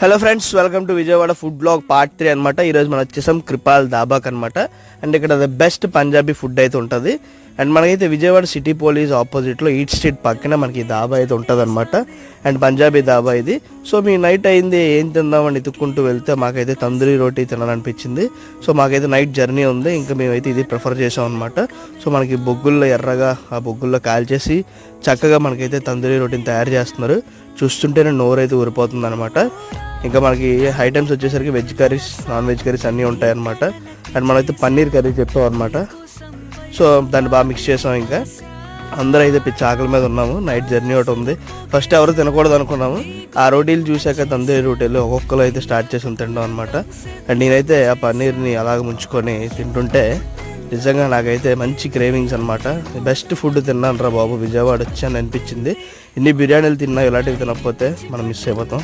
Hello friends, welcome to Vijayawada food blog part 3 అనమాట. ఈరోజు మనం వచ్చేసాం కృపాల్ దాబాక్ అనమాట. అండ్ ఇక్కడ ద బెస్ట్ పంజాబీ ఫుడ్ అయితే ఉంటుంది. అండ్ మనకైతే విజయవాడ సిటీ పోలీస్ ఆపోజిట్లో ఈట్ స్ట్రీట్ పక్కన మనకి దాబా అయితే ఉంటుంది అనమాట. అండ్ పంజాబీ దాబా ఇది. సో మీ నైట్ అయింది ఏం తిందామని ఎత్తుక్కుంటూ వెళ్తే మాకైతే తందూరి రోటీ తినాలనిపించింది. సో మాకైతే నైట్ జర్నీ ఉంది, ఇంకా మేమైతే ఇది ప్రిఫర్ చేసాం అనమాట. సో మనకి బొగ్గుల్లో ఎర్రగా ఆ బొగ్గుల్లో కాల్చేసి చక్కగా మనకైతే తందూరి రోటీని తయారు చేస్తున్నారు. చూస్తుంటేనే నోరైతే ఊరిపోతుంది అనమాట. ఇంకా మనకి ఐటమ్స్ వచ్చేసరికి veg curries, non veg curries అన్నీ ఉంటాయన్నమాట. అండ్ మనమైతే పన్నీర్ కర్రీ చెప్పాం అనమాట. సో దాన్ని బాగా మిక్స్ చేసాం. ఇంకా అందరూ అయితే పిచ్చి ఆకలి మీద ఉన్నాము. నైట్ జర్నీ ఒకటి ఉంది. ఫస్ట్ ఎవరు తినకూడదు అనుకున్నాము. ఆ రోటీలు చూశాక తందూరి రోటీలు ఒక్కొక్కరు అయితే స్టార్ట్ చేసి తినడం అనమాట. అండ్ నేనైతే ఆ పన్నీర్ని అలాగ ముంచుకొని తింటుంటే నిజంగా నాకైతే మంచి క్రేవింగ్స్ అనమాట. బెస్ట్ ఫుడ్ తిన్నాను రా బాబు, విజయవాడ వచ్చాను అనిపించింది. ఇన్ని బిర్యానీలు తిన్నా ఇలాంటివి తినకపోతే మనం మిస్ అయిపోతాం.